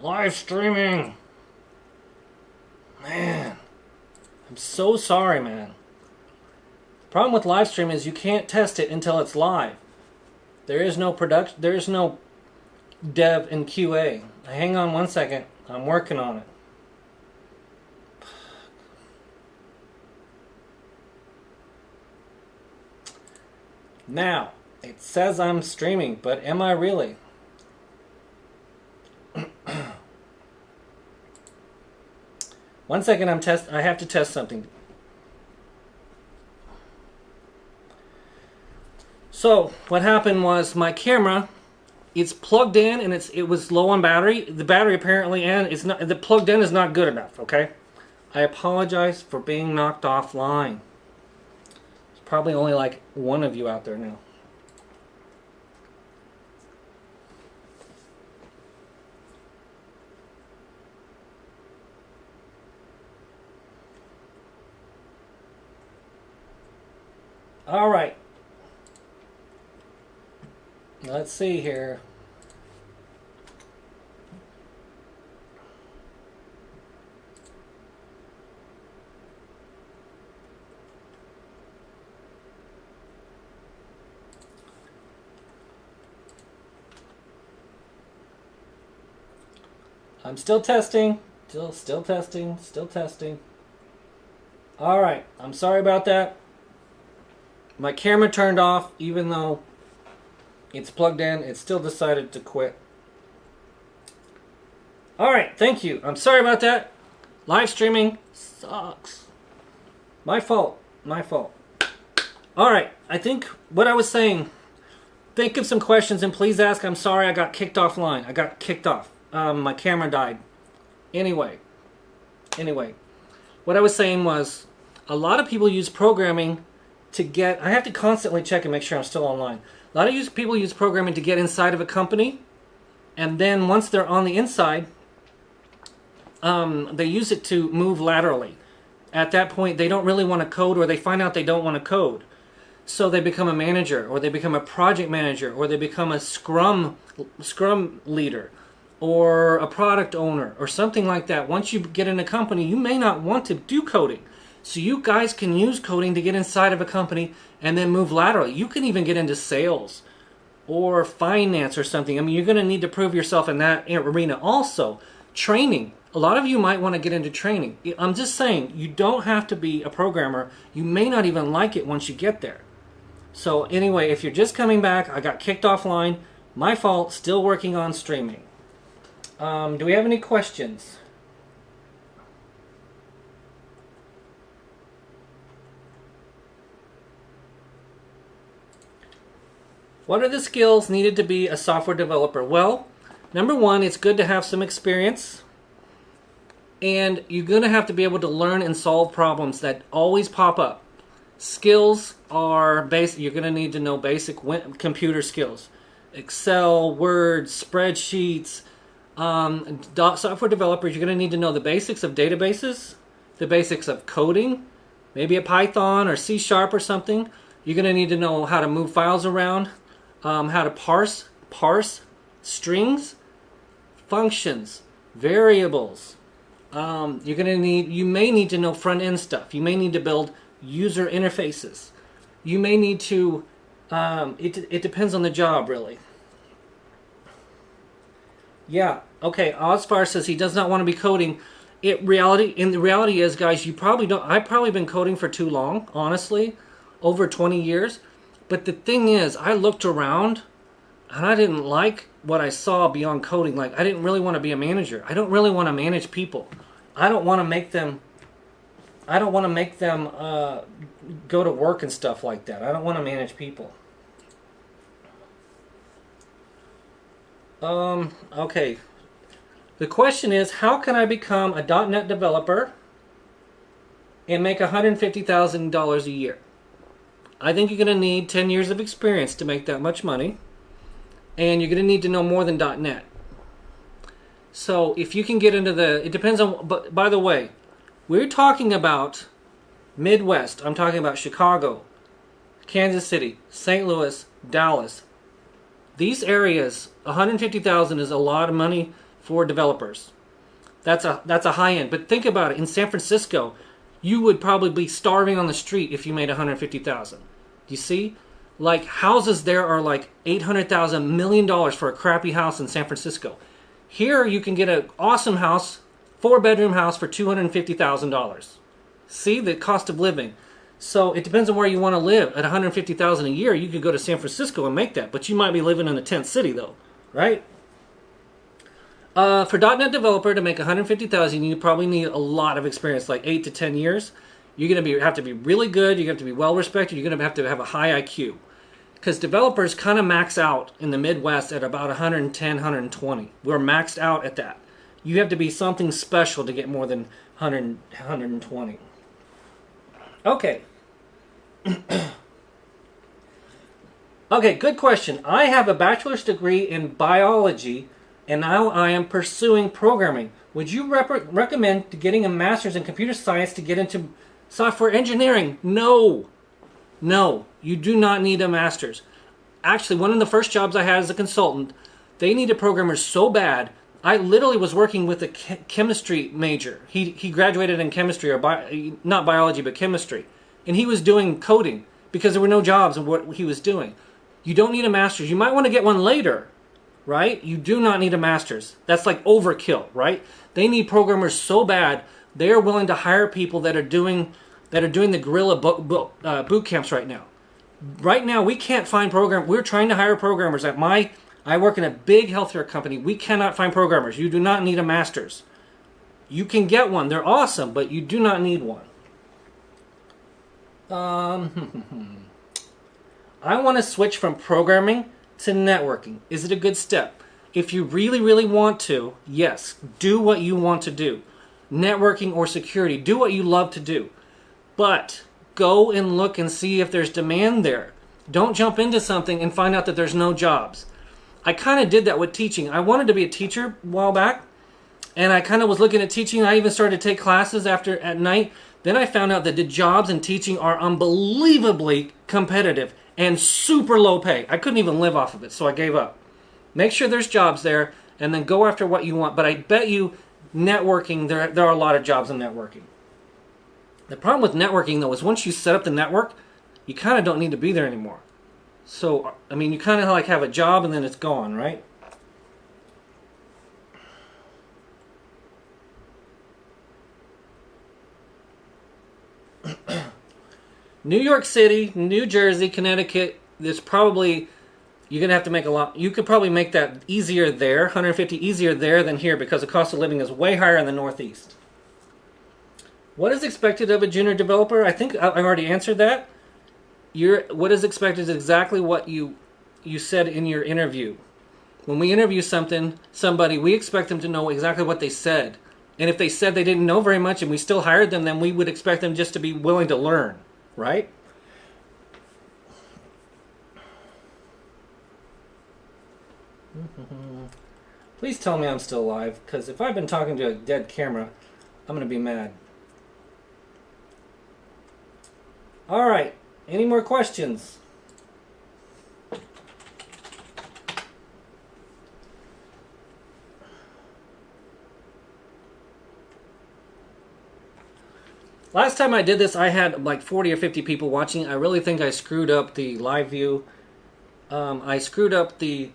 Live streaming. Man, I'm so sorry, man. The problem with live stream is you can't test it until it's live. There is no production, there is no dev and QA. Hang on one second. I'm working on it. Now, it says I'm streaming, but am I really? One second, I have to test something. So, what happened was my camera, it's plugged in and it was low on battery. The battery apparently, and it's not, the plugged in is not good enough, okay? I apologize for being knocked offline. There's probably only like one of you out there now. All right. Let's see here. I'm still testing. Still testing. All right. I'm sorry about that. My camera turned off, even though it's plugged in. It still decided to quit. Alright, thank you. I'm sorry about that. Live streaming sucks. My fault. Alright, I think what I was saying, think of some questions and please ask. I'm sorry I got kicked offline. I got kicked off. My camera died. Anyway, what I was saying was, a lot of people use programming to get, I have to constantly check and make sure I'm still online. A lot of people use programming to get inside of a company, and then once they're on the inside, they use it to move laterally. At that point, they don't really want to code, or they find out they don't want to code. So they become a manager, or they become a project manager, or they become a scrum leader, or a product owner, or something like that. Once you get in a company, you may not want to do coding. So you guys can use coding to get inside of a company and then move laterally. You can even get into sales or finance or something. I mean, you're going to need to prove yourself in that arena. Also, training. A lot of you might want to get into training. I'm just saying, you don't have to be a programmer. You may not even like it once you get there. So anyway, if you're just coming back, I got kicked offline. My fault, still working on streaming. Do we have any questions? What are the skills needed to be a software developer? Well, number one, it's good to have some experience. And you're going to have to be able to learn and solve problems that always pop up. Skills are basic. You're going to need to know basic computer skills. Excel, Word, spreadsheets. Software developers, you're going to need to know the basics of databases, the basics of coding, maybe a Python or C# or something. You're going to need to know how to move files around. How to parse strings, functions, variables. You may need to know front-end stuff. You may need to build user interfaces. You may need to, it depends on the job, really. Yeah, okay, Osfar says he does not want to be coding. The reality is, guys, I've probably been coding for too long, honestly, over 20 years. But the thing is, I looked around and I didn't like what I saw beyond coding. Like, I didn't really want to be a manager. I don't really want to manage people. I don't want to make them go to work and stuff like that. I don't want to manage people. Okay. The question is, how can I become a .NET developer and make $150,000 a year? I think you're going to need 10 years of experience to make that much money. And you're going to need to know more than .NET. So if you can get into it depends on, but by the way, we're talking about Midwest. I'm talking about Chicago, Kansas City, St. Louis, Dallas, These areas, 150,000 is a lot of money for developers. That's a high end. But think about it. In San Francisco, you would probably be starving on the street if you made 150,000. Do you see? Like houses there are like $800,000, $1 million for a crappy house in San Francisco. Here you can get an awesome house, 4-bedroom house for $250,000. See the cost of living. So it depends on where you want to live. At $150,000 a year, you could go to San Francisco and make that, but you might be living in a tent city though, right? For .NET developer to make $150,000, you probably need a lot of experience, like 8 to 10 years. You're going to have to be really good. You're going to have to be well respected. You're going to have a high IQ, because developers kind of max out in the Midwest at about 110, 120. We're maxed out at that. You have to be something special to get more than 100, 120. Okay. Okay, good question. I have a bachelor's degree in biology, and now I am pursuing programming. Would you recommend getting a master's in computer science to get into software engineering? No. No, you do not need a master's. Actually, one of the first jobs I had as a consultant, they needed programmers so bad. I literally was working with a chemistry major. He graduated in chemistry, or not biology, but chemistry. And he was doing coding because there were no jobs in what he was doing. You don't need a master's. You might want to get one later, right? You do not need a master's. That's like overkill, right? They need programmers so bad, they are willing to hire people that are doing the guerrilla boot camps right now. Right now, we can't find programmers. We're trying to hire programmers. I work in a big healthcare company. We cannot find programmers. You do not need a master's. You can get one. They're awesome, but you do not need one. I want to switch from programming to networking. Is it a good step? If you really, really want to, yes, do what you want to do. Networking or security, do what you love to do. But go and look and see if there's demand there. Don't jump into something and find out that there's no jobs. I kind of did that with teaching. I wanted to be a teacher a while back, and I kind of was looking at teaching. I even started to take classes at night. Then I found out that the jobs in teaching are unbelievably competitive and super low pay. I couldn't even live off of it, so I gave up. Make sure there's jobs there, and then go after what you want. But I bet you networking, there are a lot of jobs in networking. The problem with networking, though, is once you set up the network, you kind of don't need to be there anymore. So, I mean, you kind of like have a job and then it's gone, right? New York City, New Jersey, Connecticut, there's probably, you're going to have to make a lot. You could probably make that easier there, 150 easier there than here, because the cost of living is way higher in the Northeast. What is expected of a junior developer? I think I already answered that. What is expected is exactly what you said in your interview. When we interview somebody, we expect them to know exactly what they said. And if they said they didn't know very much and we still hired them, then we would expect them just to be willing to learn, right? Please tell me I'm still alive, because if I've been talking to a dead camera, I'm going to be mad. All right. Any more questions? Last time I did this, I had like 40 or 50 people watching. I really think I screwed up the live view. I screwed up the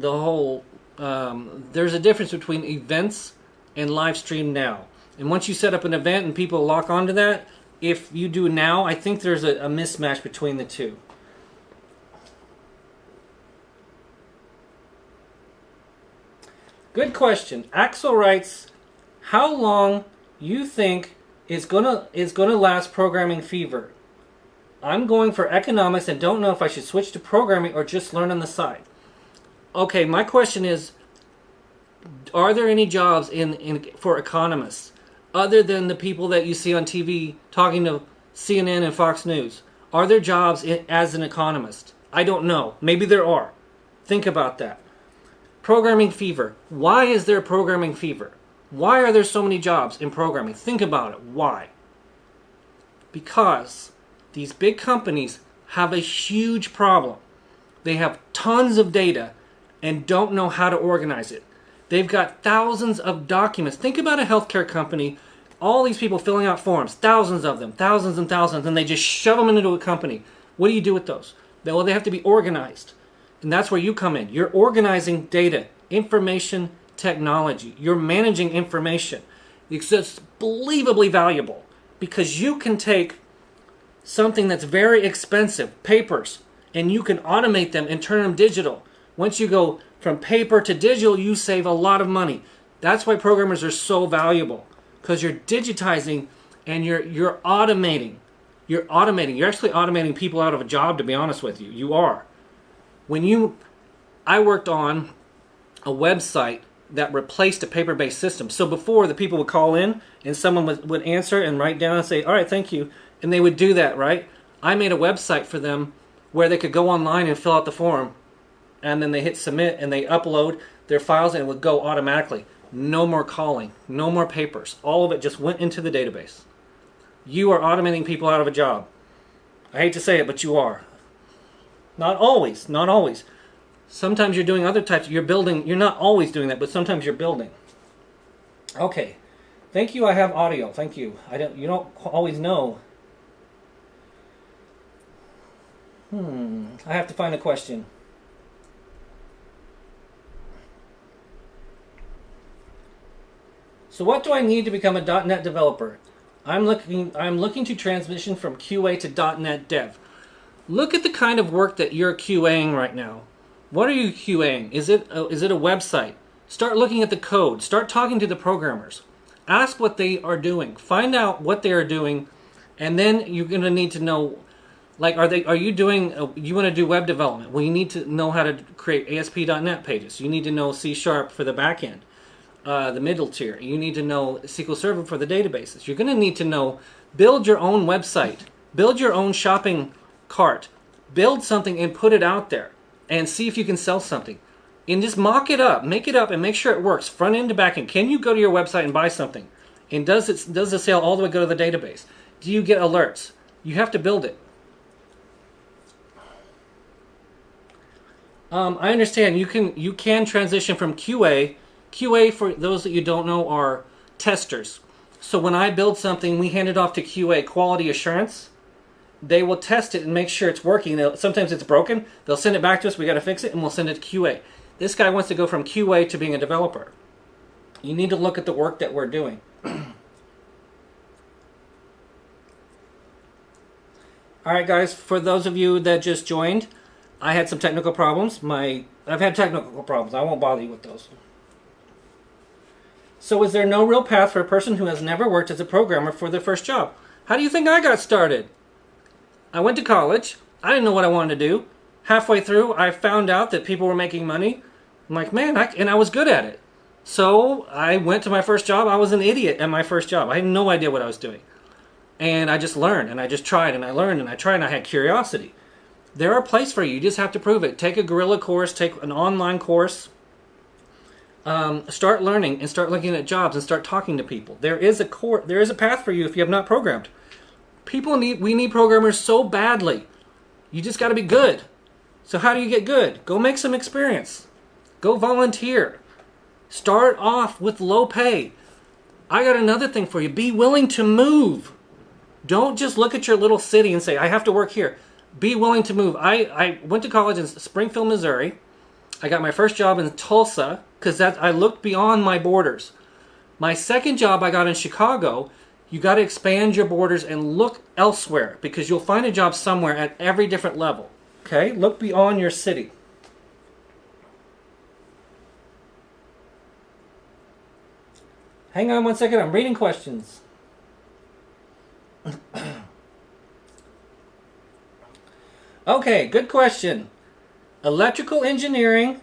whole... there's a difference between events and live stream now. And once you set up an event and people lock onto that, if you do now, I think there's a mismatch between the two. Good question. Axel writes, how long you think is gonna last programming fever? I'm going for economics and don't know if I should switch to programming or just learn on the side. Okay, my question is, are there any jobs for economists other than the people that you see on TV talking to CNN and Fox News? Are there jobs as an economist? I don't know. Maybe there are. Think about that. Programming fever. Why is there programming fever? Why are there so many jobs in programming? Think about it. Why? Because these big companies have a huge problem. They have tons of data and don't know how to organize it. They've got thousands of documents. Think about a healthcare company, all these people filling out forms, thousands of them, thousands and thousands, and they just shove them into a company. What do you do with those? Well, they have to be organized. And that's where you come in. You're organizing data, information, technology. You're managing information. It's just believably valuable because you can take something that's very expensive, papers, and you can automate them and turn them digital. Once you go from paper to digital, you save a lot of money. That's why programmers are so valuable, because you're digitizing and you're automating. You're actually automating people out of a job, to be honest with you. You are. I worked on a website that replaced a paper-based system. So before, the people would call in and someone would answer and write down and say, all right, thank you. And they would do that, right? I made a website for them where they could go online and fill out the form. And then they hit submit and they upload their files and it would go automatically. No more calling, no more papers. All of it just went into the database. You are automating people out of a job. I hate to say it, but you are. Not always, not always. Sometimes you're doing other types. You're building. You're not always doing that, but sometimes you're building. Okay. Thank you. I have audio. Thank you. You don't always know. I have to find a question. So what do I need to become a .NET developer? I'm looking to transition from QA to .NET Dev. Look at the kind of work that you're QAing right now. What are you QAing? Is it a website? Start looking at the code. Start talking to the programmers. Ask what they are doing. Find out what they are doing, and then you're going to need to know, like, you want to do web development? Well, you need to know how to create ASP.NET pages. You need to know C# for the back end. The middle tier. You need to know SQL Server for the databases. You're going to need to know, build your own website, build your own shopping cart, build something and put it out there and see if you can sell something. And just mock it up, make it up and make sure it works front end to back end. Can you go to your website and buy something? And does the sale all the way go to the database? Do you get alerts? You have to build it. I understand you can transition from QA. QA, for those that you don't know, are testers. So when I build something, we hand it off to QA, quality assurance. They will test it and make sure it's working. Sometimes it's broken. They'll send it back to us. We got to fix it, and we'll send it to QA. This guy wants to go from QA to being a developer. You need to look at the work that we're doing. All right, guys, for those of you that just joined, I had some technical problems. I've had technical problems. I won't bother you with those. So is there no real path for a person who has never worked as a programmer for their first job? How do you think I got started? I went to college. I didn't know what I wanted to do. Halfway through, I found out that people were making money. I'm like, man, and I was good at it. So I went to my first job. I was an idiot at my first job. I had no idea what I was doing. And I just learned, and I just tried, and I learned, and I tried, and I had curiosity. There are places for you. You just have to prove it. Take a guerrilla course. Take an online course. Start learning and start looking at jobs and start talking to people. There is a path for you if you have not programmed. We need programmers so badly. You just got to be good. So how do you get good? Go make some experience. Go volunteer. Start off with low pay. I got another thing for you. Be willing to move. Don't just look at your little city and say, I have to work here. Be willing to move. I went to college in Springfield, Missouri. I got my first job in Tulsa because I looked beyond my borders. My second job I got in Chicago. You got to expand your borders and look elsewhere because you'll find a job somewhere at every different level. Okay? Look beyond your city. Hang on one second. I'm reading questions. Okay, good question. Electrical engineering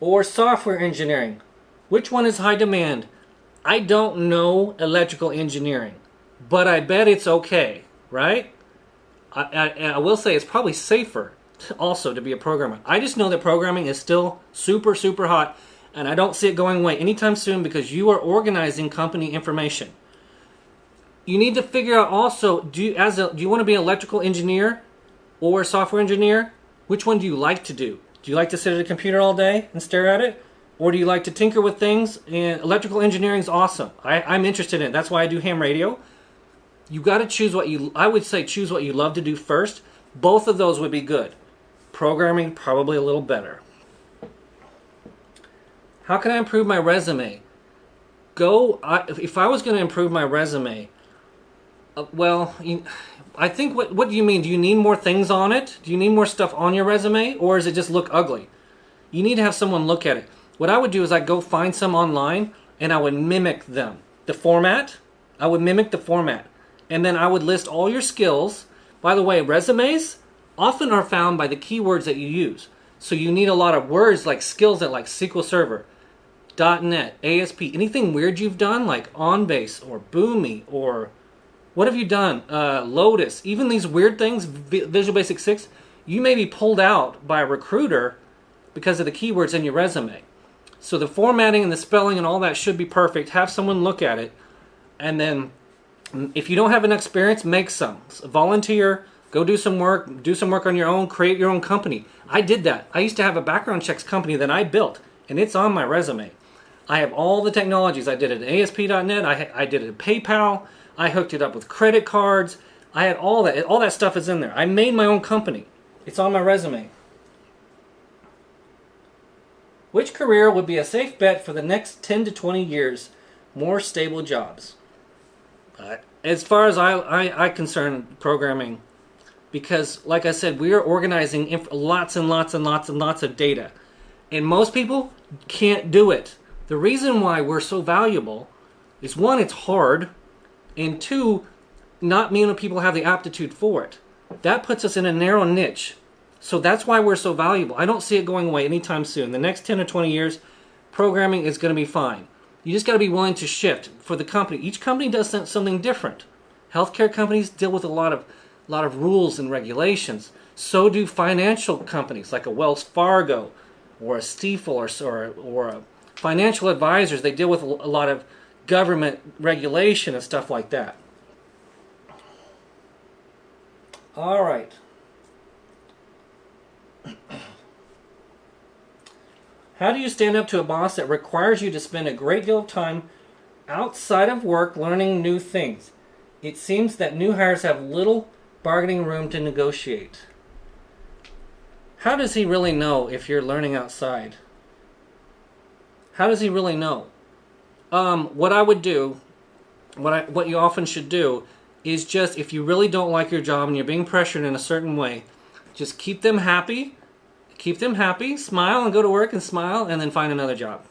or software engineering? Which one is high demand? I don't know electrical engineering, but I bet it's okay, right? I will say it's probably safer also to be a programmer. I just know that programming is still super, super hot, and I don't see it going away anytime soon because you are organizing company information. You need to figure out also, do you want to be an electrical engineer or a software engineer? Which one do you like to do? Do you like to sit at a computer all day and stare at it? Or do you like to tinker with things? And electrical engineering is awesome. I'm interested in it. That's why I do ham radio. You got to choose what you, I would say choose what you love to do first. Both of those would be good. Programming, probably a little better. How can I improve my resume? If I was going to improve my resume, I think, what do you mean? Do you need more things on it? Do you need more stuff on your resume? Or does it just look ugly? You need to have someone look at it. What I would do is I'd go find some online and I would mimic them. The format, I would mimic the format. And then I would list all your skills. By the way, resumes often are found by the keywords that you use. So you need a lot of words like skills that like SQL Server, .NET, ASP, anything weird you've done like OnBase or Boomi or what have you done? Lotus, even these weird things, Visual Basic 6, you may be pulled out by a recruiter because of the keywords in your resume. So the formatting and the spelling and all that should be perfect. Have someone look at it. And then if you don't have an experience, make some. Volunteer, go do some work on your own, create your own company. I did that. I used to have a background checks company that I built, and it's on my resume. I have all the technologies. I did it in ASP.NET, I did it in PayPal, I hooked it up with credit cards. I had all that. All that stuff is in there. I made my own company. It's on my resume. Which career would be a safe bet for the next 10 to 20 years? More stable jobs. As far as I concern programming, because like I said, we are organizing lots and lots and lots and lots of data. And most people can't do it. The reason why we're so valuable is one, it's hard, and two, not many people have the aptitude for it. That puts us in a narrow niche. So that's why we're so valuable. I don't see it going away anytime soon. The next 10 or 20 years, programming is going to be fine. You just got to be willing to shift for the company. Each company does something different. Healthcare companies deal with a lot of rules and regulations. So do financial companies like a Wells Fargo or a Stifel or a financial advisors. They deal with a lot of government regulation and stuff like that. All right. How do you stand up to a boss that requires you to spend a great deal of time outside of work learning new things? It seems that new hires have little bargaining room to negotiate. How does he really know if you're learning outside? How does he really know? What I would do, what you often should do, is just if you really don't like your job and you're being pressured in a certain way, just keep them happy, smile and go to work and smile, and then find another job,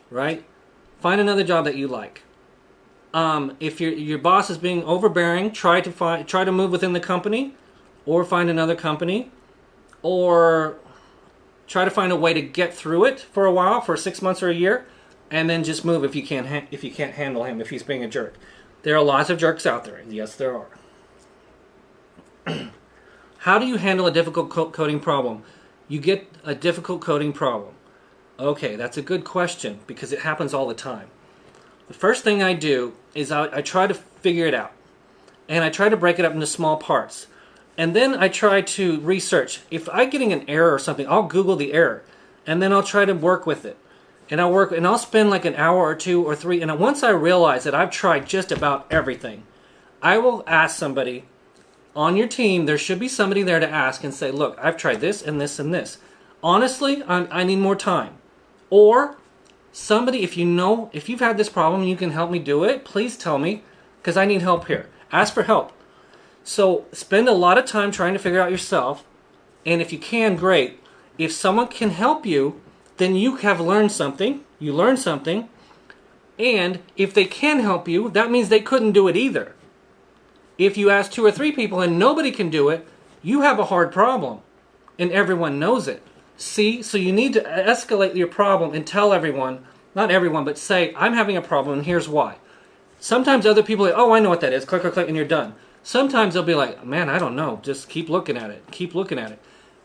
right? Find another job that you like. If your boss is being overbearing, try to move within the company, or find another company, or try to find a way to get through it for a while, for 6 months or a year, and then just move if you can't handle him, if he's being a jerk. There are lots of jerks out there. Yes, there are. How do you handle a difficult coding problem? You get a difficult coding problem. Okay, that's a good question because it happens all the time. The first thing I do is I try to figure it out. And I try to break it up into small parts. And then I try to research. If I'm getting an error or something, I'll Google the error. And then I'll try to work with it. And I'll spend like an hour or 2 or 3. And once I realize that I've tried just about everything, I will ask somebody on your team. There should be somebody there to ask and say, look, I've tried this and this and this. Honestly, I need more time. Or somebody, if you've had this problem and you can help me do it, please tell me because I need help here. Ask for help. So spend a lot of time trying to figure it out yourself. And if you can, great. If someone can help you, then you have learned something. You learned something. And if they can help you, that means they couldn't do it either. If you ask 2 or 3 people and nobody can do it, you have a hard problem. And everyone knows it. See? So you need to escalate your problem and tell everyone, not everyone, but say, I'm having a problem and here's why. Sometimes other people are like, oh, I know what that is. Click, click, click, and you're done. Sometimes they'll be like, man, I don't know. Just keep looking at it. Keep looking at it.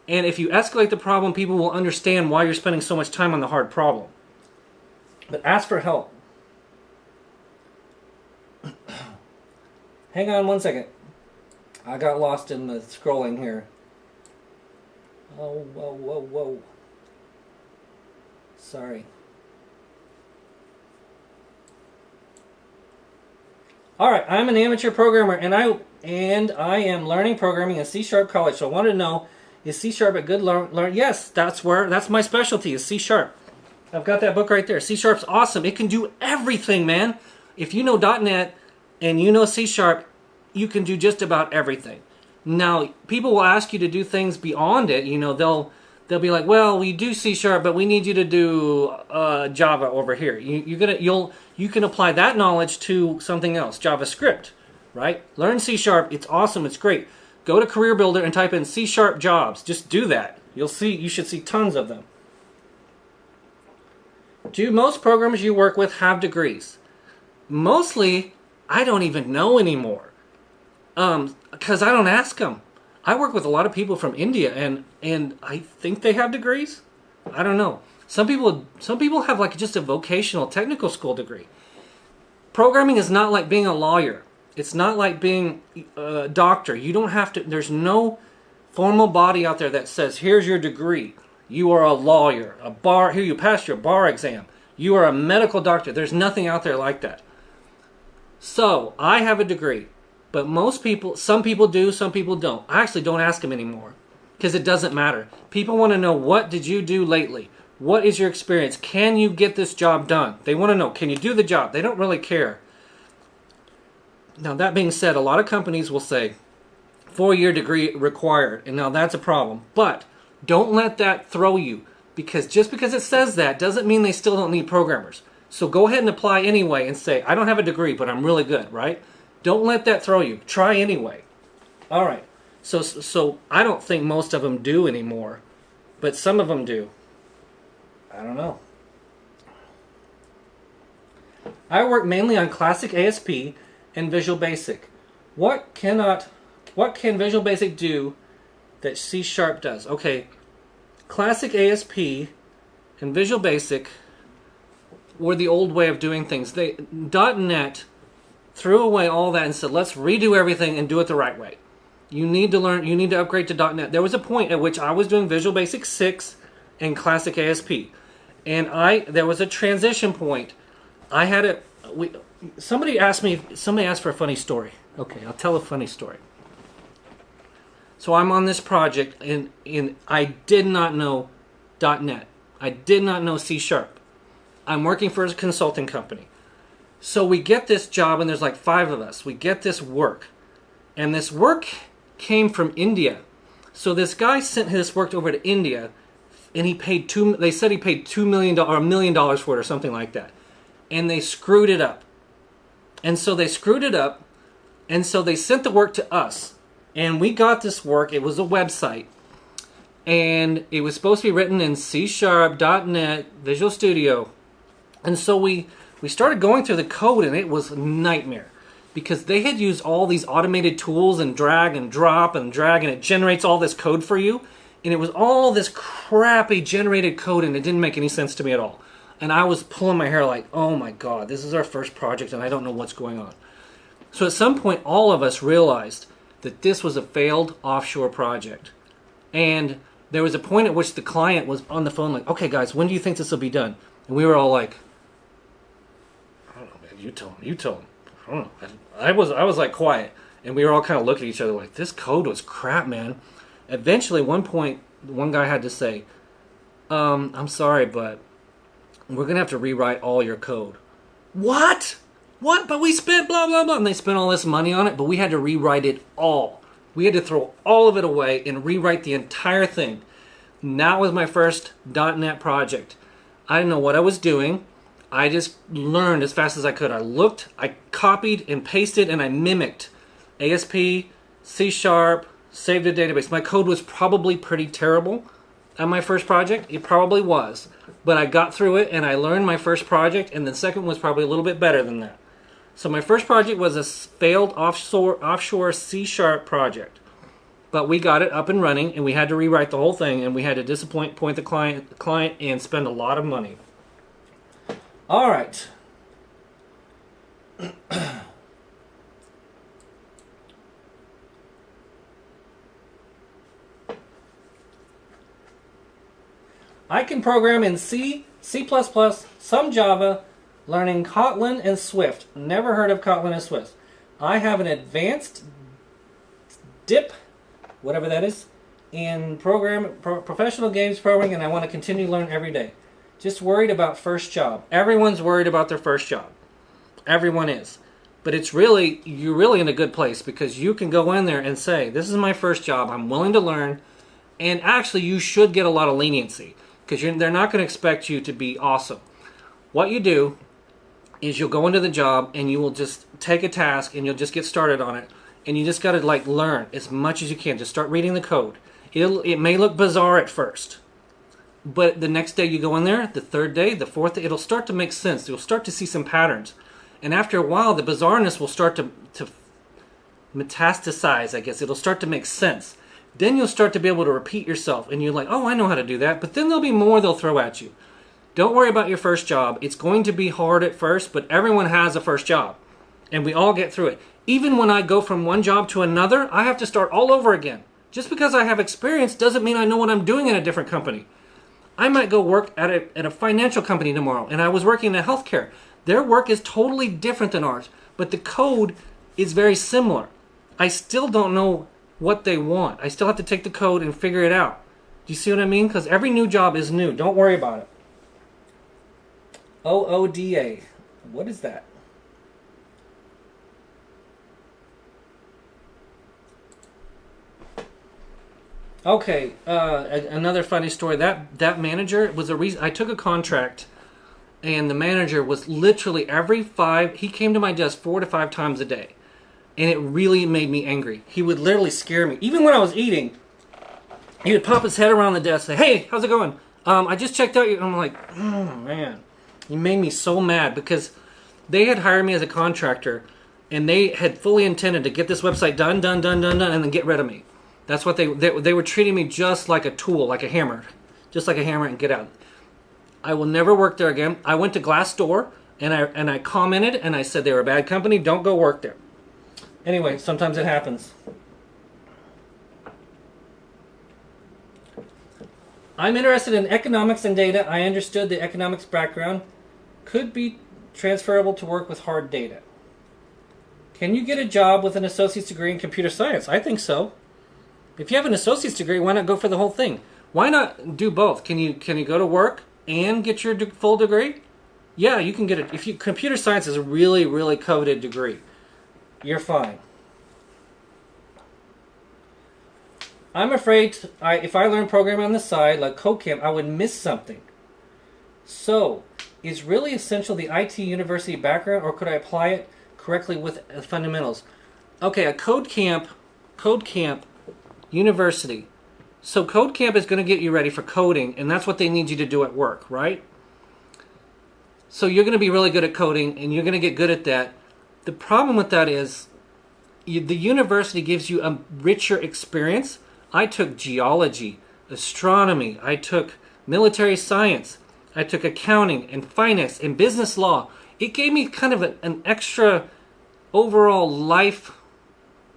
And if you escalate the problem, people will understand why you're spending so much time on the hard problem. But ask for help. Hang on one second. I got lost in the scrolling here. Oh, whoa, whoa, whoa. Sorry. All right, I'm an amateur programmer, and I am learning programming at C# College. So I wanted to know, is C# a good learn? Yes, that's my specialty is C#. I've got that book right there. C#'s awesome. It can do everything, man. If you know .NET and you know C#, you can do just about everything. Now, people will ask you to do things beyond it. You know, they'll be like, well, we do C#, but we need you to do Java over here. You can apply that knowledge to something else, JavaScript, right? Learn C#. It's awesome. It's great. Go to Career Builder and type in C# jobs. Just do that. You should see tons of them. Do most programmers you work with have degrees? Mostly, I don't even know anymore. Because I don't ask them. I work with a lot of people from India, and I think they have degrees. I don't know. Some people have like just a vocational technical school degree. Programming is not like being a lawyer. It's not like being a doctor. You don't have to. There's no formal body out there that says, "Here's your degree. You are a lawyer. Here you passed your bar exam. You are a medical doctor." There's nothing out there like that. So I have a degree. But some people do, some people don't. I actually don't ask them anymore because it doesn't matter. People want to know, what did you do lately? What is your experience? Can you get this job done? They want to know, can you do the job? They don't really care. Now, that being said, a lot of companies will say 4-year degree required, and now that's a problem. But don't let that throw you, because just because it says that doesn't mean they still don't need programmers. So go ahead and apply anyway and say, I don't have a degree, but I'm really good, right? Don't let that throw you. Try anyway. All right. So I don't think most of them do anymore, but some of them do. I don't know. I work mainly on Classic ASP and Visual Basic. What can Visual Basic do that C# does? Okay. Classic ASP and Visual Basic were the old way of doing things. .NET threw away all that and said, let's redo everything and do it the right way. You need to upgrade to .NET. There was a point at which I was doing Visual Basic 6 and Classic ASP. And there was a transition point. Somebody asked for a funny story. Okay, I'll tell a funny story. So I'm on this project and I did not know .NET. I did not know C#. I'm working for a consulting company. So we get this job, and there's like 5 of us. We get this work. And this work came from India. So this guy sent his work over to India, and they said he paid $2 million or $1 million for it or something like that. And they screwed it up. And so they screwed it up, and so they sent the work to us. And we got this work. It was a website. And it was supposed to be written in C#, .NET, Visual Studio. And so we started going through the code, and it was a nightmare because they had used all these automated tools and drag and drop and drag, and it generates all this code for you. And it was all this crappy generated code, and it didn't make any sense to me at all. And I was pulling my hair like, oh my God, this is our first project, and I don't know what's going on. So at some point, all of us realized that this was a failed offshore project. And there was a point at which the client was on the phone like, okay, guys, when do you think this will be done? And we were all like, I don't know, man, you tell him. I don't know. I was like quiet, and we were all kind of looking at each other like, this code was crap, man. Eventually, one point, one guy had to say, I'm sorry, but we're going to have to rewrite all your code. What? But we spent blah, blah, blah. And they spent all this money on it, but we had to rewrite it all. We had to throw all of it away and rewrite the entire thing. And that was my first .NET project. I didn't know what I was doing. I just learned as fast as I could. I looked, I copied and pasted, and I mimicked ASP, C#, saved a database. My code was probably pretty terrible on my first project. It probably was. But I got through it, and I learned my first project, and the second was probably a little bit better than that. So my first project was a failed offshore C# project. But we got it up and running, and we had to rewrite the whole thing, and we had to disappoint the client and spend a lot of money. All right. I can program in C, C++, some Java, learning Kotlin and Swift. Never heard of Kotlin and Swift. I have an advanced dip, whatever that is, in professional games programming, and I want to continue to learn every day. Just worried about first job. Everyone's worried about their first job. Everyone is. But you're really in a good place because you can go in there and say, this is my first job, I'm willing to learn, and actually you should get a lot of leniency because they're not going to expect you to be awesome. What you do is you'll go into the job and you will just take a task and you'll just get started on it, and you just got to learn as much as you can. Just start reading the code. It may look bizarre at first, but the next day you go in there, the third day, the fourth day, it'll start to make sense. You'll start to see some patterns. And after a while, the bizarreness will start to metastasize, I guess. It'll start to make sense. Then you'll start to be able to repeat yourself. And you're like, oh, I know how to do that. But then there'll be more they'll throw at you. Don't worry about your first job. It's going to be hard at first, but everyone has a first job. And we all get through it. Even when I go from one job to another, I have to start all over again. Just because I have experience doesn't mean I know what I'm doing in a different company. I might go work at a financial company tomorrow, and I was working in healthcare. Their work is totally different than ours, but the code is very similar. I still don't know what they want. I still have to take the code and figure it out. Do you see what I mean? Because every new job is new. Don't worry about it. OODA. What is that? Okay, another funny story. That manager was a reason I took a contract, and the manager was literally he came to my desk 4 to 5 times a day, and it really made me angry. He would literally scare me. Even when I was eating, he would pop his head around the desk and say, hey, how's it going? I just checked out you. I'm like, oh man, he made me so mad because they had hired me as a contractor, and they had fully intended to get this website done, and then get rid of me. That's what they were treating me just like a tool, like a hammer. Just like a hammer and get out. I will never work there again. I went to Glassdoor and I commented and I said they were a bad company, don't go work there. Anyway, sometimes it happens. I'm interested in economics and data. I understood the economics background could be transferable to work with hard data. Can you get a job with an associate's degree in computer science? I think so. If you have an associate's degree, why not go for the whole thing? Why not do both? Can you go to work and get your full degree? Yeah, you can get it. Computer science is a really, really coveted degree. You're fine. I'm afraid if I learn programming on the side, like CodeCamp, I would miss something. So, is really essential the IT university background, or could I apply it correctly with fundamentals? Okay, a CodeCamp University. So CodeCamp is going to get you ready for coding, and that's what they need you to do at work, right? So you're going to be really good at coding, and you're going to get good at that. The problem with that is the university gives you a richer experience. I took geology, astronomy, I took military science, I took accounting and finance and business law. It gave me kind of an extra overall life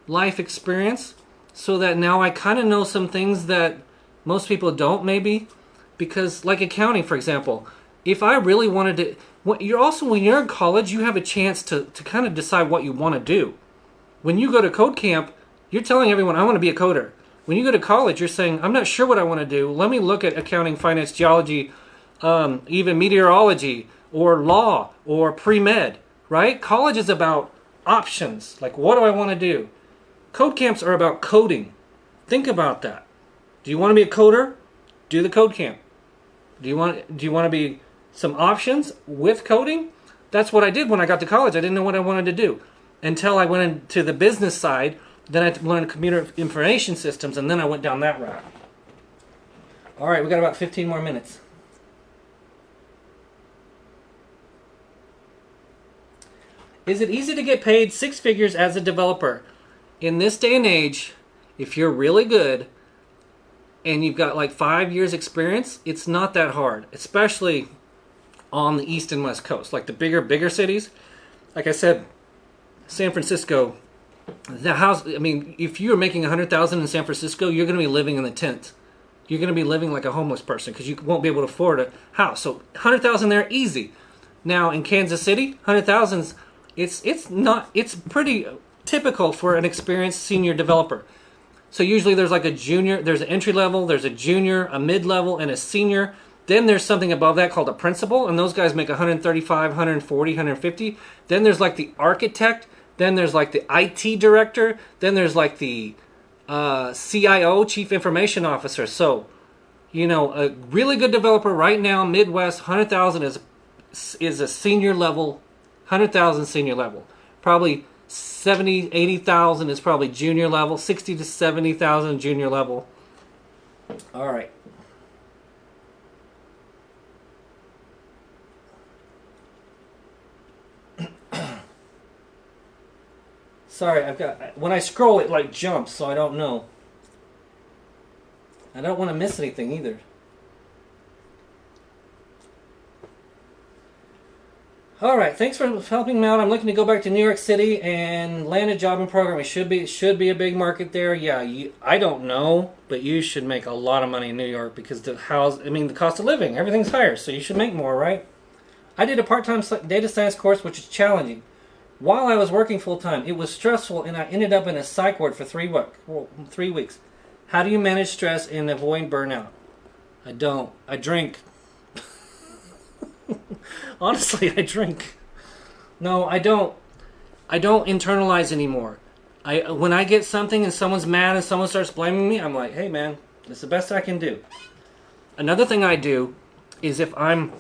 experience, so that now I kind of know some things that most people don't, maybe. Because, like accounting, for example, if I really wanted to... when you're in college, you have a chance to kind of decide what you want to do. When you go to code camp, you're telling everyone, I want to be a coder. When you go to college, you're saying, I'm not sure what I want to do. Let me look at accounting, finance, geology, even meteorology, or law, or pre-med, right? College is about options. Like, what do I want to do? Code camps are about coding. Think about that. Do you want to be a coder? Do the code camp. Do you want to be some options with coding? That's what I did when I got to college. I didn't know what I wanted to do until I went into the business side. Then I learned computer information systems, and then I went down that route. All right, we got about 15 more minutes. Is it easy to get paid 6 figures as a developer? In this day and age, if you're really good and you've got like 5 years experience, it's not that hard, especially on the East and West Coast, like the bigger cities. Like I said, San Francisco, if you're making $100,000 in San Francisco, you're going to be living in the tent. you're going to be living like a homeless person because you won't be able to afford a house. So 100,000 there, easy. Now in Kansas City, 100,000, it's pretty typical for an experienced senior developer. So usually there's like a junior, there's an entry level, there's a junior, a mid-level, and a senior. Then there's something above that called a principal, and those guys make 135, 140, 150. Then there's like the architect. Then there's like the IT director. Then there's like the CIO, Chief Information Officer. So, you know, a really good developer right now, Midwest, 100,000 is a senior level, 100,000 senior level. Probably 70, 80,000 is probably junior level, 60 to 70,000 junior level. All right. Sorry, when I scroll it like jumps, so I don't know. I don't want to miss anything either. All right, thanks for helping me out. I'm looking to go back to New York City and land a job in programming. Should be a big market there. Yeah, I don't know, but you should make a lot of money in New York because the cost of living, everything's higher, so you should make more, right? I did a part-time data science course, which is challenging. While I was working full-time, it was stressful, and I ended up in a psych ward for 3 weeks. How do you manage stress and avoid burnout? I don't. I drink. Honestly, I drink. No, I don't. I don't internalize anymore. When I get something and someone's mad and someone starts blaming me, I'm like, hey man, it's the best I can do. Another thing I do is if I'm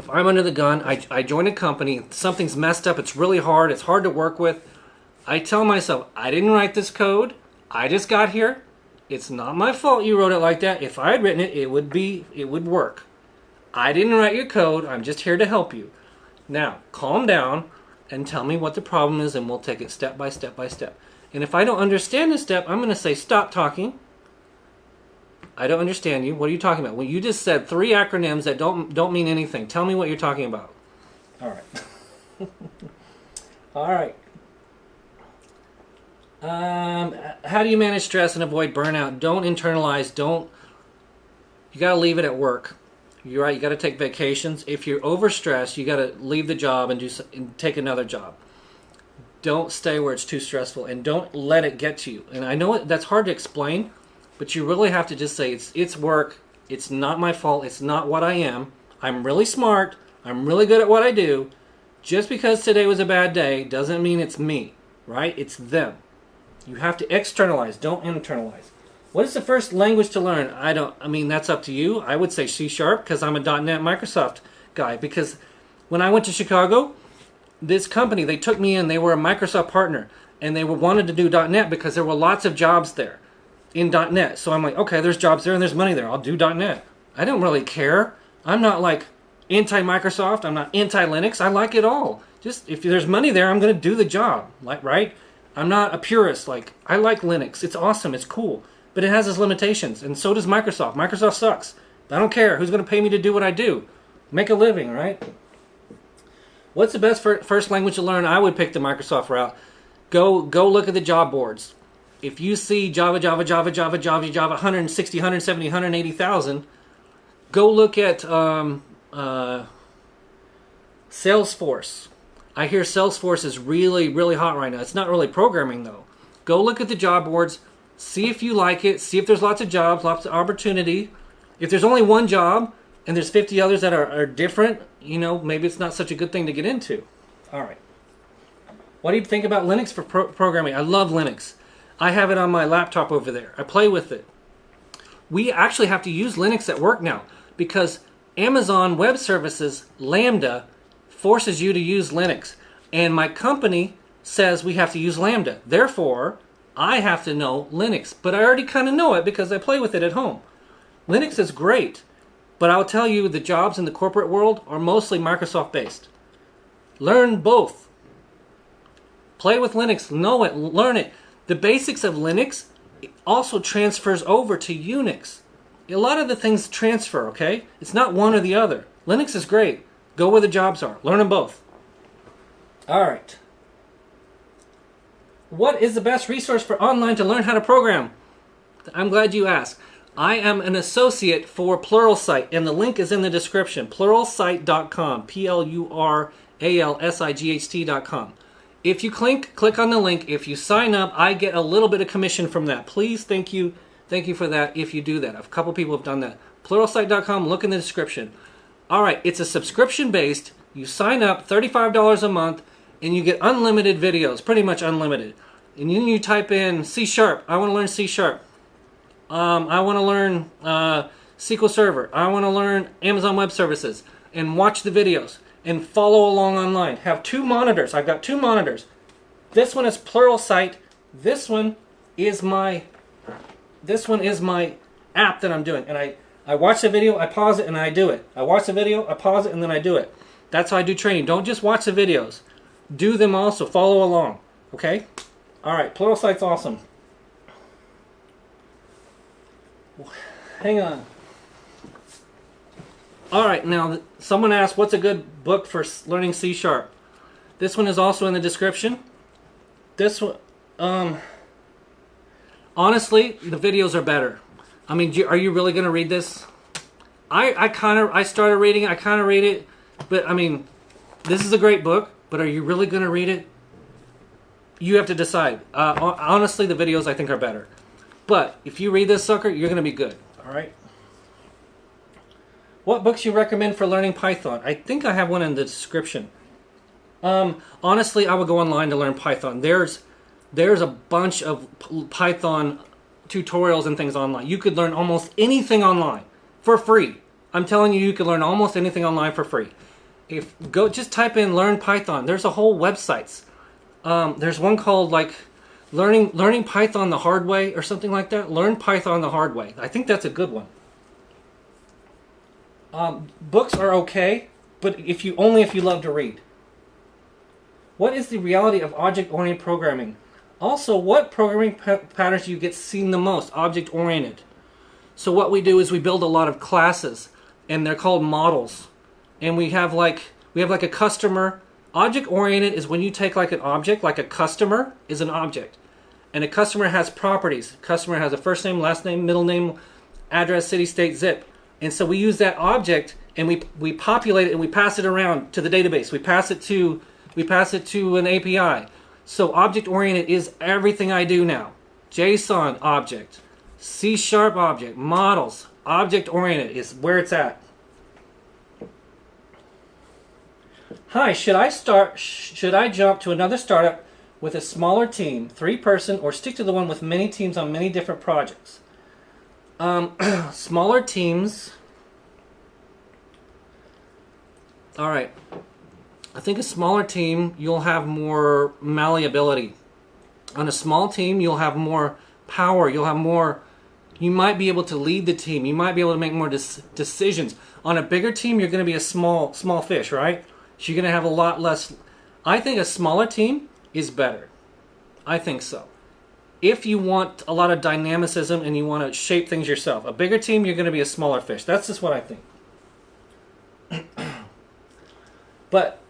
under the gun, I join a company, something's messed up, it's really hard, it's hard to work with. I tell myself, I didn't write this code, I just got here. It's not my fault you wrote it like that. If I had written it, it would work. I didn't write your code, I'm just here to help you. Now, calm down and tell me what the problem is and we'll take it step by step by step. And if I don't understand the step, I'm going to say, stop talking. I don't understand you. What are you talking about? Well, you just said 3 acronyms that don't mean anything. Tell me what you're talking about. All right. All right. How do you manage stress and avoid burnout? Don't internalize. You got to leave it at work. You're right. You got to take vacations. If you're overstressed, you got to leave the job and take another job. Don't stay where it's too stressful, and don't let it get to you. And I know that's hard to explain, but you really have to just say it's work. It's not my fault. It's not what I am. I'm really smart. I'm really good at what I do. Just because today was a bad day doesn't mean it's me, right? It's them. You have to externalize. Don't internalize. What is the first language to learn? That's up to you. I would say C# because I'm a .NET Microsoft guy. Because when I went to Chicago, this company, they took me in. They were a Microsoft partner. And they wanted to do .NET because there were lots of jobs there in .NET. So I'm like, okay, there's jobs there and there's money there. I'll do .NET. I don't really care. I'm not like anti-Microsoft. I'm not anti-Linux. I like it all. Just if there's money there, I'm going to do the job. Right? I'm not a purist. I like Linux. It's awesome. It's cool. But it has its limitations, and so does Microsoft. Microsoft sucks. I don't care. Who's going to pay me to do what I do? Make a living, right? What's the best first language to learn? I would pick the Microsoft route. Go look at the job boards. If you see Java, 160, 170, 180,000, go look at Salesforce. I hear Salesforce is really, really hot right now. It's not really programming, though. Go look at the job boards. See if you like it. See if there's lots of jobs, lots of opportunity. If there's only one job and there's 50 others that are different, maybe it's not such a good thing to get into. All right. What do you think about Linux for programming? I love Linux. I have it on my laptop over there. I play with it. We actually have to use Linux at work now because Amazon Web Services, Lambda, forces you to use Linux. And my company says we have to use Lambda. Therefore, I have to know Linux, but I already kind of know it because I play with it at home. Linux is great, but I'll tell you the jobs in the corporate world are mostly Microsoft based. Learn both. Play with Linux, know it, learn it. The basics of Linux also transfers over to Unix. A lot of the things transfer, okay? It's not one or the other. Linux is great. Go where the jobs are. Learn them both. All right. What is the best resource for online to learn how to program? I'm glad you asked. I am an associate for Pluralsight, and the link is in the description. Pluralsight.com, Pluralsight.com. If you click on the link, if you sign up, I get a little bit of commission from that. Please, thank you for that if you do that. A couple people have done that. Pluralsight.com, look in the description. All right, it's a subscription-based. You sign up, $35 a month, and you get unlimited videos, pretty much unlimited. And then you type in C#. I want to learn C#. I want to learn SQL Server. I want to learn Amazon Web Services. And watch the videos. And follow along online. Have 2 monitors. I've got 2 monitors. This one is Pluralsight. This one is my app that I'm doing. And I watch the video, I pause it, and I do it. I watch the video, I pause it, and then I do it. That's how I do training. Don't just watch the videos. Do them also. Follow along. Okay? Alright, Pluralsight's awesome. Hang on. Alright, now someone asked, what's a good book for learning C#? This one is also in the description. This one, honestly, the videos are better. I mean, are you really going to read this? I started reading it, I kind of read it, but I mean, this is a great book, but are you really going to read it? You have to decide. Honestly, the videos I think are better. But if you read this sucker, you're going to be good. Alright? What books you recommend for learning Python? I think I have one in the description. Honestly, I would go online to learn Python. There's a bunch of Python tutorials and things online. You could learn almost anything online for free. I'm telling you, you could learn almost anything online for free. Just type in learn Python. There's a whole websites. There's one called like learning Python the hard way or something like that. Learn Python the hard way. I think that's a good one. Books are okay, but only if you love to read. What is the reality of object-oriented programming? Also, what programming patterns do you get seen the most? Object-oriented. So what we do is we build a lot of classes, and they're called models. And we have like a customer. Object-oriented is when you take like an object, like a customer is an object. And a customer has properties. Customer has a first name, last name, middle name, address, city, state, zip. And so we use that object and we populate it and we pass it around to the database. We pass it to an API. So object-oriented is everything I do now. JSON object, C# object, models, object-oriented is where it's at. Hi, should I jump to another startup with a smaller team, 3-person, or stick to the one with many teams on many different projects? Smaller teams. Alright. I think a smaller team, you'll have more malleability. On a small team, you'll have more power. You'll have more. You might be able to lead the team. You might be able to make more decisions. On a bigger team, you're going to be a small fish, right? So you're going to have a lot less. I think a smaller team is better. I think so. If you want a lot of dynamicism and you want to shape things yourself. A bigger team, you're going to be a smaller fish. That's just what I think. But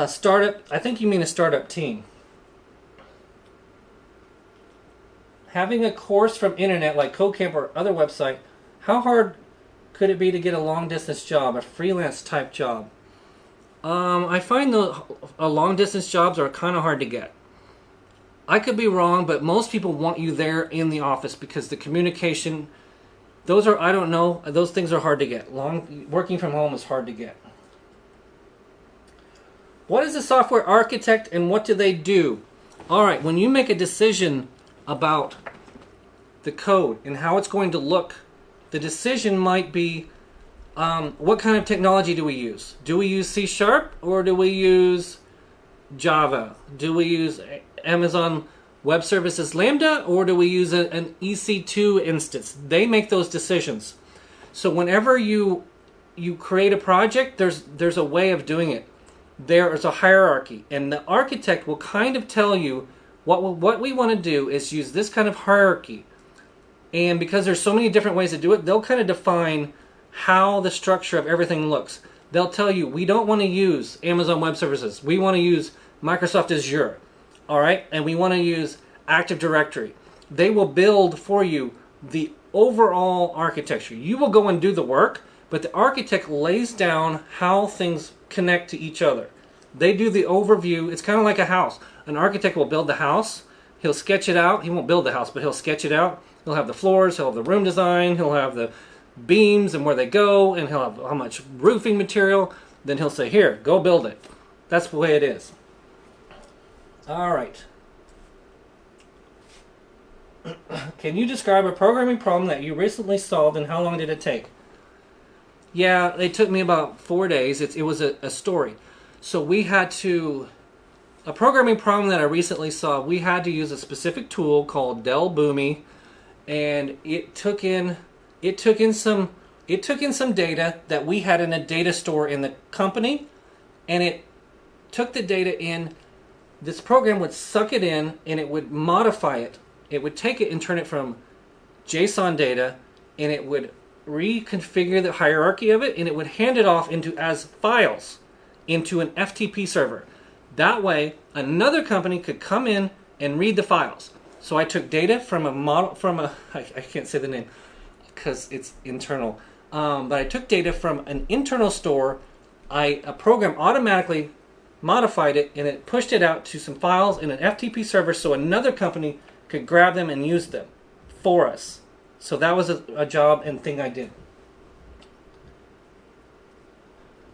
startup, I think you mean a startup team. Having a course from internet like Codecamp or other website, how hard could it be to get a long distance job, a freelance type job? I find the long distance jobs are kind of hard to get. I could be wrong, but most people want you there in the office because the communication, those are, I don't know, those things are hard to get. Working from home is hard to get. What is a software architect and what do they do? Alright, when you make a decision about the code and how it's going to look, the decision might be what kind of technology do we use? Do we use C# or do we use Java? Do we use Amazon Web Services Lambda or do we use an EC2 instance? They make those decisions. So whenever you create a project, there's a way of doing it. There is a hierarchy, and the architect will kind of tell you what we want to do is use this kind of hierarchy. And because there's so many different ways to do it, they'll kind of define how the structure of everything looks. They'll tell you, we don't want to use Amazon Web Services. We want to use Microsoft Azure. All right? And we want to use Active Directory. They will build for you the overall architecture. You will go and do the work, but the architect lays down how things connect to each other. They do the overview. It's kind of like a house. An architect will build the house. He'll sketch it out. He won't build the house, but he'll sketch it out. He'll have the floors, he'll have the room design, he'll have the beams and where they go, and he'll have how much roofing material. Then he'll say, here, go build it. That's the way it is. All right. Can you describe a programming problem that you recently solved, and how long did it take? Yeah, it took me about 4 days. It was a story. So we had to, a programming problem that I recently solved, we had to use a specific tool called Dell Boomi, and it took in some data that we had in a data store in the company, and it took the data in. This program would suck it in, and it would modify it. It would take it and turn it from JSON data, and it would reconfigure the hierarchy of it, and it would hand it off as files into an FTP server. That way, another company could come in and read the files. So I took data from I can't say the name because it's internal, but I took data from an internal store. A program automatically modified it, and it pushed it out to some files in an FTP server so another company could grab them and use them for us. So that was a job and thing I did.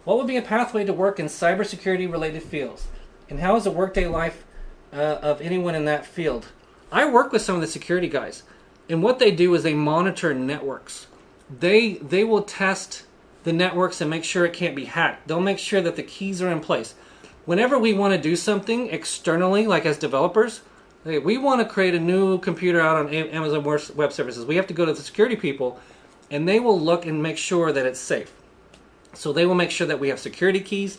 What would be a pathway to work in cybersecurity related fields? And how is the workday life of anyone in that field? I work with some of the security guys, and what they do is they monitor networks. They will test the networks and make sure it can't be hacked. They'll make sure that the keys are in place. Whenever we want to do something externally, like as developers, we want to create a new computer out on Amazon Web Services, we have to go to the security people, and they will look and make sure that it's safe. So they will make sure that we have security keys.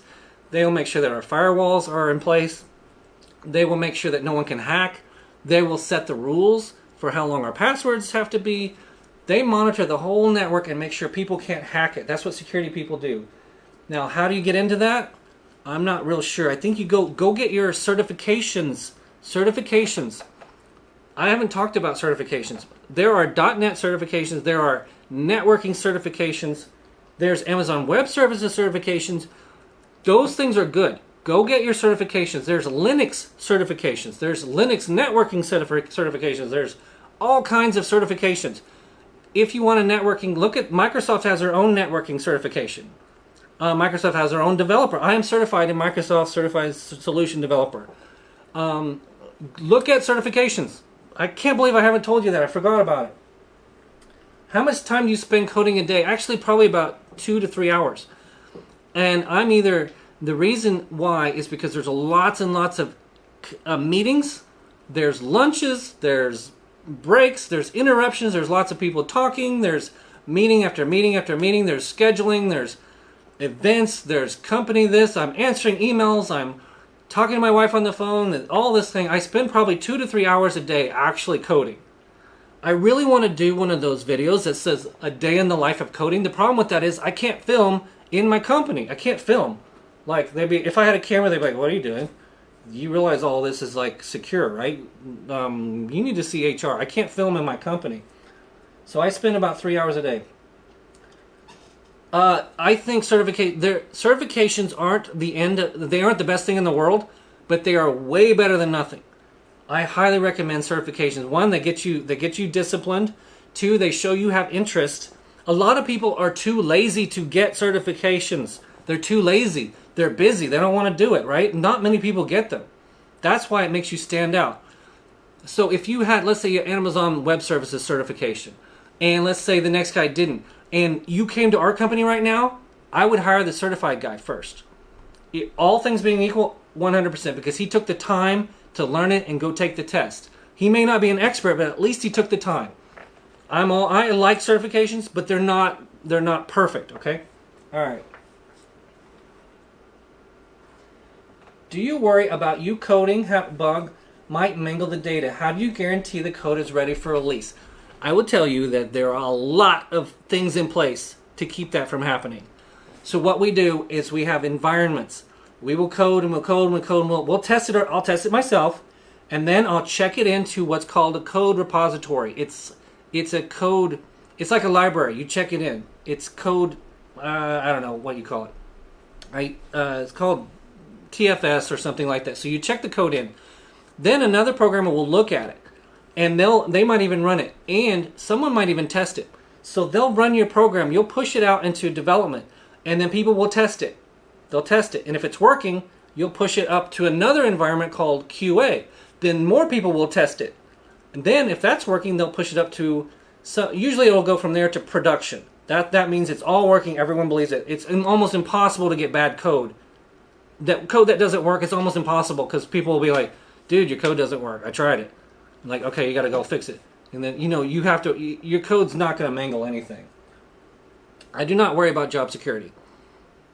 They will make sure that our firewalls are in place. They will make sure that no one can hack. They will set the rules for how long our passwords have to be. They monitor the whole network and make sure people can't hack it. That's what security people do. Now, how do you get into that? I'm not real sure. I think you go get your certifications. I haven't talked about certifications. There are .NET certifications. There are networking certifications. There's Amazon Web Services certifications. Those things are good. Go get your certifications. There's Linux certifications. There's Linux networking certifications. There's all kinds of certifications. If you want a networking, look at Microsoft has their own networking certification. Microsoft has their own developer. I am certified in Microsoft Certified Solution Developer. Look at certifications. I can't believe I haven't told you that. I forgot about it. How much time do you spend coding a day? Actually, probably about 2 to 3 hours. And the reason why is because there's lots and lots of meetings. There's lunches. There's breaks. There's interruptions. There's lots of people talking. There's meeting after meeting after meeting. There's scheduling. There's events. There's company this. I'm answering emails. I'm talking to my wife on the phone, all this thing. I spend probably 2 to 3 hours a day actually coding. I really want to do one of those videos that says a day in the life of coding. The problem with that is I can't film in my company. I can't film. Like, if I had a camera, they'd be like, what are you doing? You realize all this is like secure, right? You need to see HR. I can't film in my company. So I spend about 3 hours a day. I think certifications aren't the end. They aren't the best thing in the world, but they are way better than nothing. I highly recommend certifications. One, they get you disciplined. Two, they show you have interest. A lot of people are too lazy to get certifications. They're too lazy. They're busy. They don't want to do it, right? Not many people get them. That's why it makes you stand out. So if you had, let's say, your Amazon Web Services certification, and let's say the next guy didn't, and you came to our company right now, I would hire the certified guy first. All things being equal, 100%, because he took the time to learn it and go take the test. He may not be an expert, but at least he took the time. I like certifications, but they're not perfect, okay? All right. Do you worry about you coding bug might mangle the data? How do you guarantee the code is ready for release? I will tell you that there are a lot of things in place to keep that from happening. So what we do is we have environments. We will code and we'll code and we'll code and we'll test it, or I'll test it myself, and then I'll check it into what's called a code repository. It's It's a code. It's like a library. You check it in. It's code. I don't know what you call it. It's called TFS or something like that. So you check the code in. Then another programmer will look at it, and they might even run it, and someone might even test it. So they'll run your program. You'll push it out into development, and then people will test it. They'll test it, and if it's working, you'll push it up to another environment called QA. Then more people will test it, and then if that's working, they'll push it up to. So usually it'll go from there to production. That means it's all working. Everyone believes it. It's almost impossible to get bad code. That code that doesn't work, it's almost impossible because people will be like, "Dude, your code doesn't work. I tried it." I'm like, okay, you got to go fix it. And then you have to. Your code's not going to mangle anything. I do not worry about job security.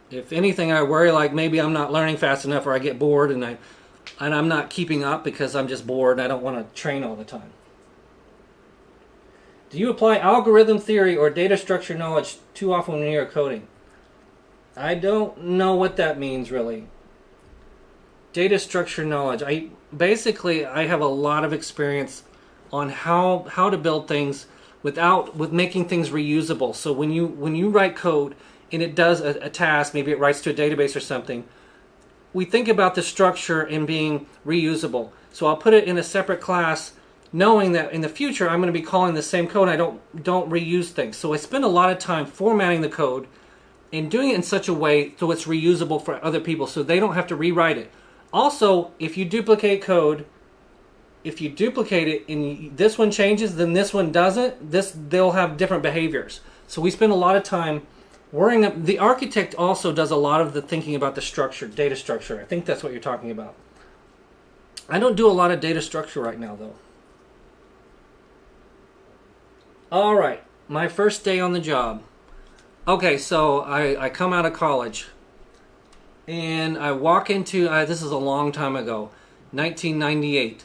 If anything, I worry like maybe I'm not learning fast enough, or I get bored and I'm not keeping up because I'm just bored and I don't want to train all the time. Do you apply algorithm theory or data structure knowledge too often when you're coding? I don't know what that means really. Data structure knowledge. I have a lot of experience on how to build things with making things reusable. So when you write code and it does a task, maybe it writes to a database or something, we think about the structure and being reusable. So I'll put it in a separate class, knowing that in the future I'm going to be calling the same code. I don't reuse things. So I spend a lot of time formatting the code and doing it in such a way so it's reusable for other people, so they don't have to rewrite it. Also, if you duplicate code, if you duplicate it and this one changes, then this one doesn't, they'll have different behaviors. So we spend a lot of time worrying. The architect also does a lot of the thinking about the structure, data structure. I think that's what you're talking about. I don't do a lot of data structure right now, though. All right, my first day on the job. Okay, so I come out of college, and I walk into, this is a long time ago, 1998,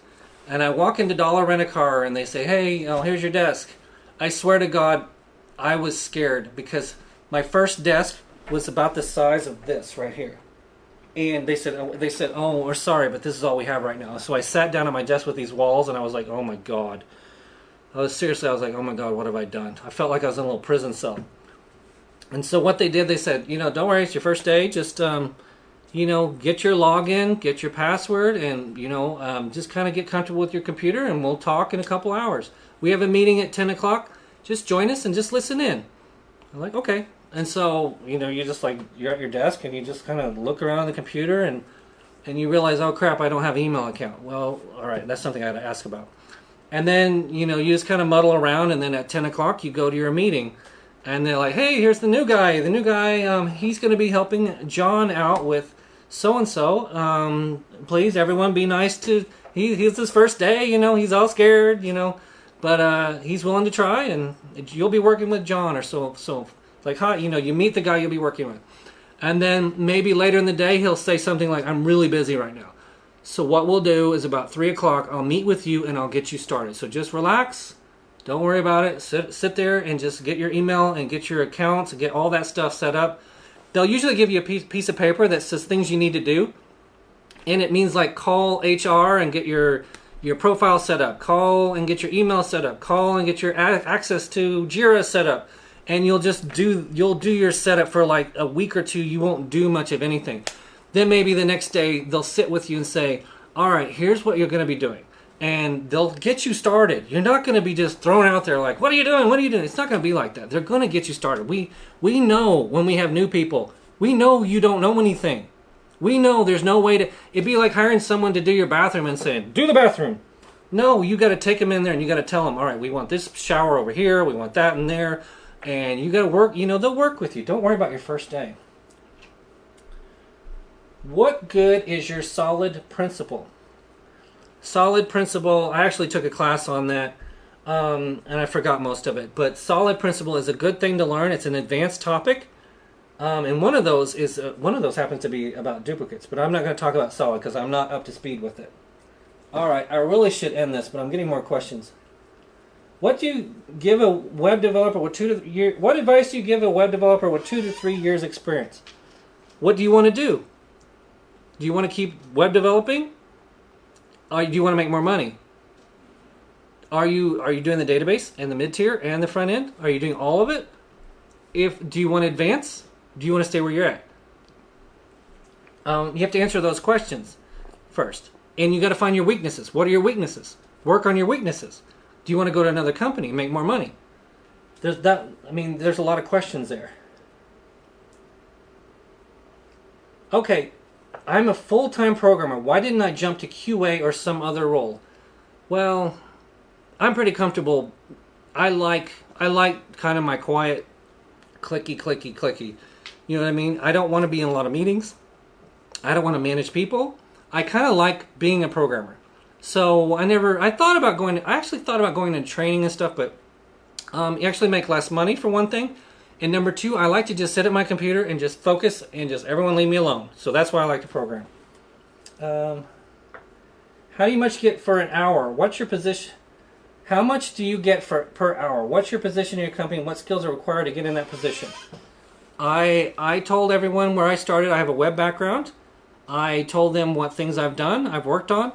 and I walk into Dollar Rent-A-Car, and they say, hey, here's your desk. I swear to God, I was scared, because my first desk was about the size of this right here. And they said, oh, we're sorry, but this is all we have right now. So I sat down at my desk with these walls, and I was like, oh my God. I was like, oh my God, what have I done? I felt like I was in a little prison cell. And so what they did, they said, don't worry, it's your first day. Just, get your login, get your password, and, just kind of get comfortable with your computer, and we'll talk in a couple hours. We have a meeting at 10 o'clock. Just join us and just listen in. I'm like, okay. And so, you just you're at your desk, and you just kind of look around on the computer, and you realize, oh crap, I don't have an email account. Well, all right, that's something I had to ask about. And then, you just kind of muddle around, and then at 10 o'clock, you go to your meeting. And they're like, hey, here's the new guy. The new guy, he's going to be helping John out with so-and-so. Please, everyone, be nice to... He's his first day, he's all scared, but he's willing to try, and you'll be working with John or so. Like, hi, you meet the guy you'll be working with. And then maybe later in the day, he'll say something like, I'm really busy right now. So what we'll do is about 3 o'clock, I'll meet with you, and I'll get you started. So just relax. Don't worry about it. Sit there and just get your email and get your accounts and get all that stuff set up. They'll usually give you a piece of paper that says things you need to do. And it means like call HR and get your profile set up. Call and get your email set up. Call and get your access to Jira set up. And you'll do your setup for like a week or two. You won't do much of anything. Then maybe the next day they'll sit with you and say, all right, here's what you're going to be doing. And they'll get you started. You're not going to be just thrown out there like, what are you doing? What are you doing? It's not going to be like that. They're going to get you started. We know when we have new people, we know you don't know anything. We know there's no way to... It'd be like hiring someone to do your bathroom and saying, do the bathroom. No, you got to take them in there and you got to tell them, all right, we want this shower over here. We want that in there. And you got to work. They'll work with you. Don't worry about your first day. What good is your solid principle? Solid principle, I actually took a class on that, and I forgot most of it. But solid principle is a good thing to learn. It's an advanced topic, and one of those happens to be about duplicates. But I'm not going to talk about solid because I'm not up to speed with it. All right, I really should end this, but I'm getting more questions. What do you give a web developer with What advice do you give a web developer with 2 to 3 years experience? What do you want to do? Do you want to keep web developing? Or do you want to make more money? Are you doing the database and the mid-tier and the front end? Are you doing all of it? Do you want to advance? Do you want to stay where you're at? You have to answer those questions first. And you got to find your weaknesses. What are your weaknesses? Work on your weaknesses. Do you want to go to another company and make more money? There's a lot of questions there. Okay, I'm a full-time programmer. Why didn't I jump to QA or some other role? Well, I'm pretty comfortable. I like kind of my quiet, clicky. You know what I mean? I don't want to be in a lot of meetings. I don't want to manage people. I kind of like being a programmer. So I actually thought about going into training and stuff, but you actually make less money for one thing. And number two, I like to just sit at my computer and just focus and just everyone leave me alone. So that's why I like to program. How do you much get for an hour? What's your position? How much do you get per hour? What's your position in your company and what skills are required to get in that position? I told everyone where I started. I have a web background. I told them what things I've done, I've worked on.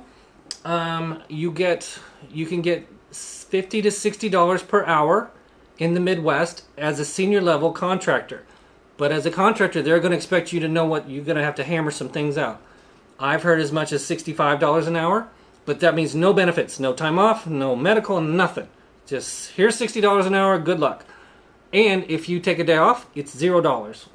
You can get $50 to $60 per hour in the Midwest as a senior level contractor. But as a contractor, they're going to expect you to know what you're going to have to hammer some things out. I've heard as much as $65 an hour, but that means no benefits, no time off, no medical, nothing. Just here's $60 an hour, good luck. And if you take a day off, it's $0.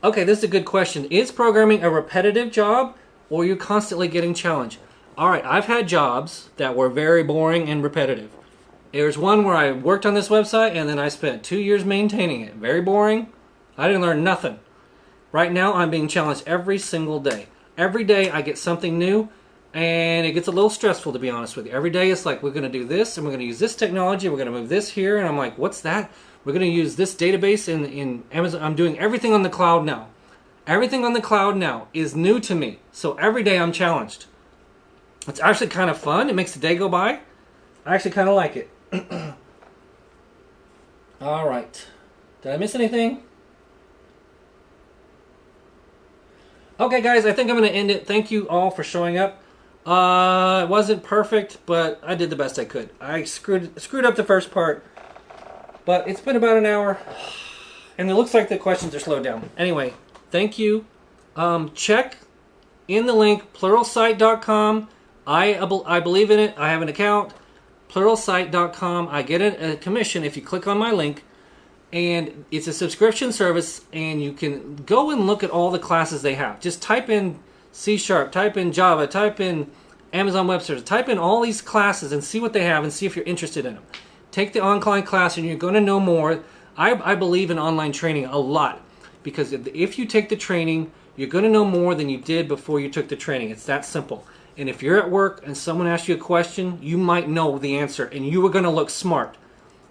Okay, this is a good question. Is programming a repetitive job or are you constantly getting challenged? All right, I've had jobs that were very boring and repetitive. There's one where I worked on this website and then I spent 2 years maintaining it. Very boring. I didn't learn nothing. Right now, I'm being challenged every single day. Every day I get something new and it gets a little stressful, to be honest with you. Every day it's like, we're going to do this and we're going to use this technology. We're going to move this here. And I'm like, what's that? We're going to use this database in Amazon. I'm doing everything on the cloud now. Everything on the cloud now is new to me. So every day I'm challenged. It's actually kind of fun. It makes the day go by. I actually kind of like it. All right. Did I miss anything? Okay, guys, I think I'm going to end it. Thank you all for showing up. It wasn't perfect, but I did the best I could. I screwed up the first part. But it's been about an hour, and it looks like the questions are slowed down. Anyway, thank you. Check in the link, pluralsight.com. I believe in it. I have an account, pluralsight.com. I get a commission if you click on my link, and it's a subscription service, and you can go and look at all the classes they have. Just type in C#, type in Java, type in Amazon Web Services, type in all these classes and see what they have and see if you're interested in them. Take the online class and you're going to know more. I believe in online training a lot because if you take the training, you're going to know more than you did before you took the training. It's that simple. And if you're at work and someone asks you a question, you might know the answer and you are going to look smart.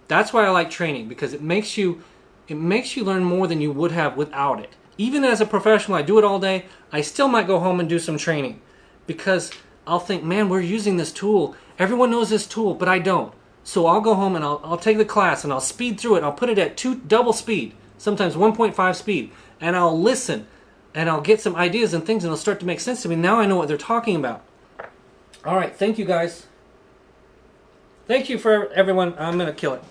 That's why I like training, because it makes you learn more than you would have without it. Even as a professional, I do it all day. I still might go home and do some training because I'll think, man, we're using this tool. Everyone knows this tool, but I don't. So I'll go home and I'll take the class and I'll speed through it. I'll put it at double speed, sometimes 1.5 speed, and I'll listen and I'll get some ideas and things and it'll start to make sense to me. Now I know what they're talking about. All right, thank you guys. Thank you for everyone. I'm going to kill it.